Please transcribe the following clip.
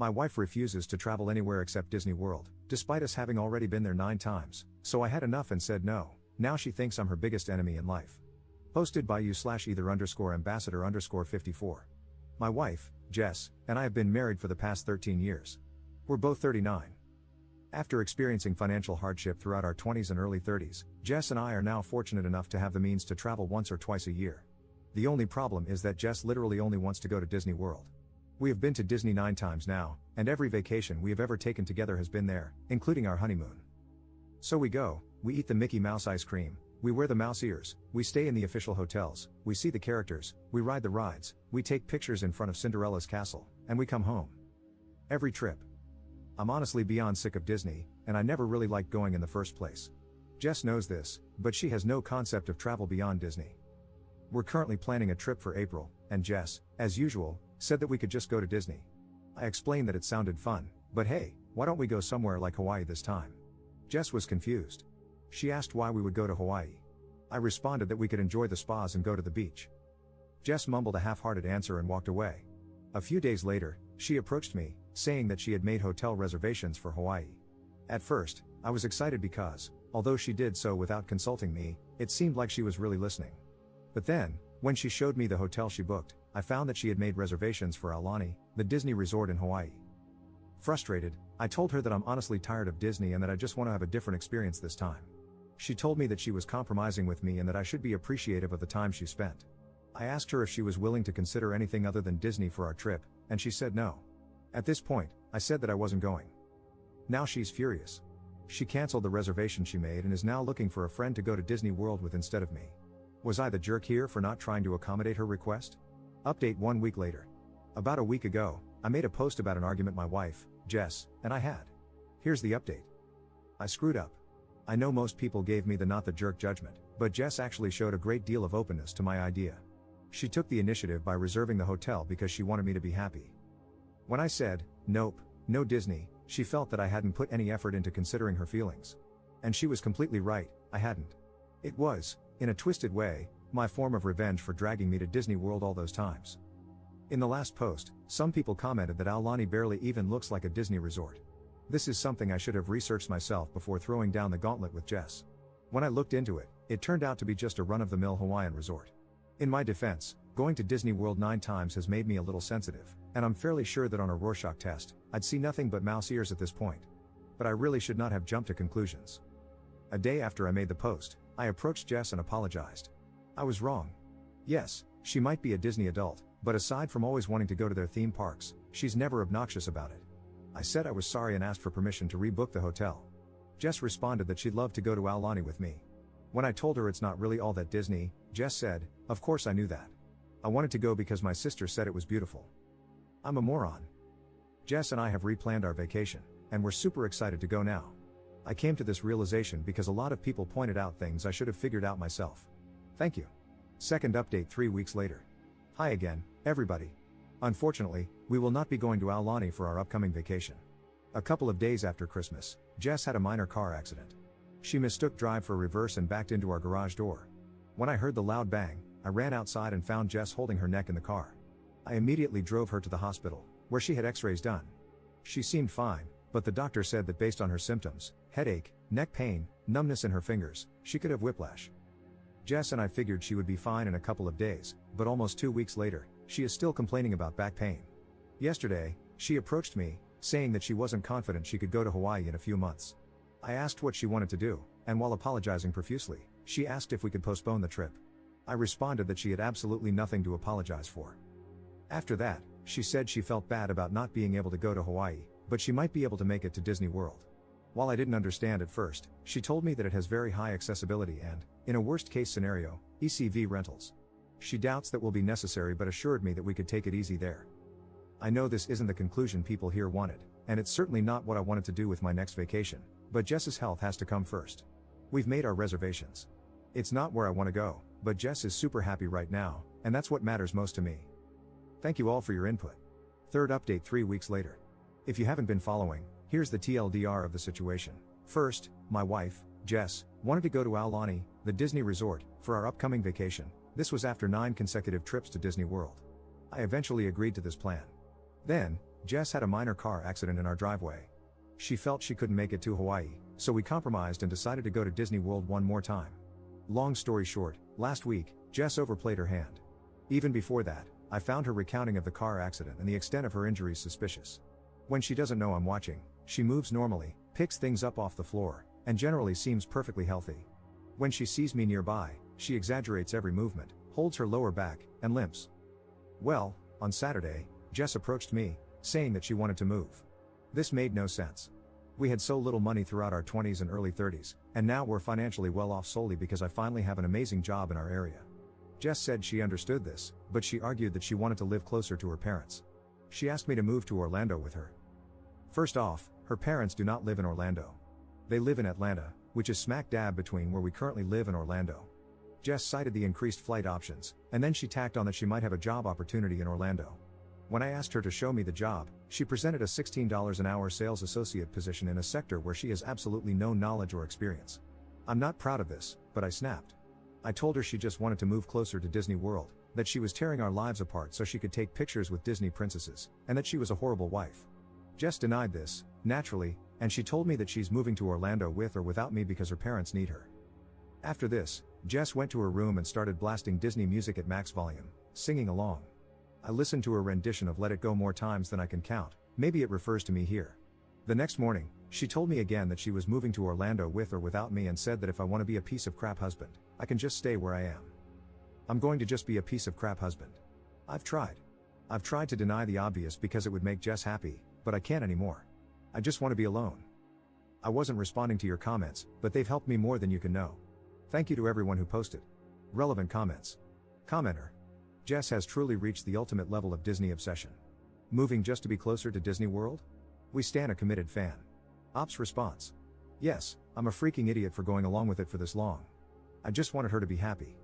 My wife refuses to travel anywhere except Disney World, despite us having already been there 9 times, so I had enough and said no. Now she thinks I'm her biggest enemy in life. Posted by you/either_ambassador_54. My wife, Jess, and I have been married for the past 13 years. We're both 39. After experiencing financial hardship throughout our 20s and early 30s, Jess and I are now fortunate enough to have the means to travel once or twice a year. The only problem is that Jess literally only wants to go to Disney World. We have been to Disney 9 times now, and every vacation we have ever taken together has been there, including our honeymoon. So we go, we eat the Mickey Mouse ice cream, we wear the mouse ears, we stay in the official hotels, we see the characters, we ride the rides, we take pictures in front of Cinderella's castle, and we come home. Every trip. I'm honestly beyond sick of Disney, and I never really liked going in the first place. Jess knows this, but she has no concept of travel beyond Disney. We're currently planning a trip for April, and Jess, as usual, said that we could just go to Disney. I explained that it sounded fun, but hey, why don't we go somewhere like Hawaii this time? Jess was confused. She asked why we would go to Hawaii. I responded that we could enjoy the spas and go to the beach. Jess mumbled a half-hearted answer and walked away. A few days later, she approached me, saying that she had made hotel reservations for Hawaii. At first, I was excited because, although she did so without consulting me, it seemed like she was really listening. But then, when she showed me the hotel she booked, I found that she had made reservations for Aulani, the Disney resort in Hawaii. Frustrated, I told her that I'm honestly tired of Disney and that I just want to have a different experience this time. She told me that she was compromising with me and that I should be appreciative of the time she spent. I asked her if she was willing to consider anything other than Disney for our trip, and she said no. At this point, I said that I wasn't going. Now she's furious. She canceled the reservation she made and is now looking for a friend to go to Disney World with instead of me. Was I the jerk here for not trying to accommodate her request? Update 1 week later. About a week ago, I made a post about an argument my wife, Jess, and I had. Here's the update. I screwed up. I know most people gave me the not the jerk judgment, but Jess actually showed a great deal of openness to my idea. She took the initiative by reserving the hotel because she wanted me to be happy. When I said, nope, no Disney, she felt that I hadn't put any effort into considering her feelings. And she was completely right, I hadn't. It was, in a twisted way, my form of revenge for dragging me to Disney World all those times. In the last post, some people commented that Aulani barely even looks like a Disney resort. This is something I should have researched myself before throwing down the gauntlet with Jess. When I looked into it, it turned out to be just a run-of-the-mill Hawaiian resort. In my defense, going to Disney World 9 times has made me a little sensitive, and I'm fairly sure that on a Rorschach test, I'd see nothing but mouse ears at this point. But I really should not have jumped to conclusions. A day after I made the post, I approached Jess and apologized. I was wrong. Yes, she might be a Disney adult, but aside from always wanting to go to their theme parks, she's never obnoxious about it. I said I was sorry and asked for permission to rebook the hotel. Jess responded that she'd love to go to Aulani with me. When I told her it's not really all that Disney, Jess said, of course I knew that. I wanted to go because my sister said it was beautiful. I'm a moron. Jess and I have replanned our vacation, and we're super excited to go now. I came to this realization because a lot of people pointed out things I should have figured out myself. Thank you. Second update 3 weeks later. Hi again, everybody. Unfortunately, we will not be going to Aulani for our upcoming vacation. A couple of days after Christmas, Jess had a minor car accident. She mistook drive for reverse and backed into our garage door. When I heard the loud bang, I ran outside and found Jess holding her neck in the car. I immediately drove her to the hospital, where she had x-rays done. She seemed fine, but the doctor said that based on her symptoms, headache, neck pain, numbness in her fingers, she could have whiplash. Jess and I figured she would be fine in a couple of days, but almost 2 weeks later, she is still complaining about back pain. Yesterday, she approached me, saying that she wasn't confident she could go to Hawaii in a few months. I asked what she wanted to do, and while apologizing profusely, she asked if we could postpone the trip. I responded that she had absolutely nothing to apologize for. After that, she said she felt bad about not being able to go to Hawaii, but she might be able to make it to Disney World. While I didn't understand at first, she told me that it has very high accessibility and, in a worst-case scenario, ECV rentals. She doubts that will be necessary but assured me that we could take it easy there. I know this isn't the conclusion people here wanted, and it's certainly not what I wanted to do with my next vacation, but Jess's health has to come first. We've made our reservations. It's not where I want to go, but Jess is super happy right now, and that's what matters most to me. Thank you all for your input. Third update 3 weeks later. If you haven't been following, here's the TLDR of the situation. First, my wife, Jess, wanted to go to Aulani, the Disney resort, for our upcoming vacation. This was after 9 consecutive trips to Disney World. I eventually agreed to this plan. Then, Jess had a minor car accident in our driveway. She felt she couldn't make it to Hawaii, so we compromised and decided to go to Disney World one more time. Long story short, last week, Jess overplayed her hand. Even before that, I found her recounting of the car accident and the extent of her injuries suspicious. When she doesn't know I'm watching, she moves normally, picks things up off the floor, and generally seems perfectly healthy. When she sees me nearby, she exaggerates every movement, holds her lower back, and limps. Well, on Saturday, Jess approached me, saying that she wanted to move. This made no sense. We had so little money throughout our 20s and early 30s, and now we're financially well off solely because I finally have an amazing job in our area. Jess said she understood this, but she argued that she wanted to live closer to her parents. She asked me to move to Orlando with her. First off, her parents do not live in Orlando. They live in Atlanta, which is smack dab between where we currently live and Orlando. Jess cited the increased flight options, and then she tacked on that she might have a job opportunity in Orlando. When I asked her to show me the job, she presented a $16 an hour sales associate position in a sector where she has absolutely no knowledge or experience. I'm not proud of this, but I snapped. I told her she just wanted to move closer to Disney World, that she was tearing our lives apart so she could take pictures with Disney princesses, and that she was a horrible wife. Jess denied this, naturally, and she told me that she's moving to Orlando with or without me because her parents need her. After this, Jess went to her room and started blasting Disney music at max volume, singing along. I listened to her rendition of Let It Go more times than I can count, maybe it refers to me here. The next morning, she told me again that she was moving to Orlando with or without me and said that if I want to be a piece of crap husband, I can just stay where I am. I'm going to just be a piece of crap husband. I've tried to deny the obvious because it would make Jess happy, but I can't anymore. I just want to be alone. I wasn't responding to your comments, but they've helped me more than you can know. Thank you to everyone who posted relevant comments. Commenter: Jess has truly reached the ultimate level of Disney obsession. Moving just to be closer to Disney World? We stan a committed fan. Ops response: yes, I'm a freaking idiot for going along with it for this long. I just wanted her to be happy.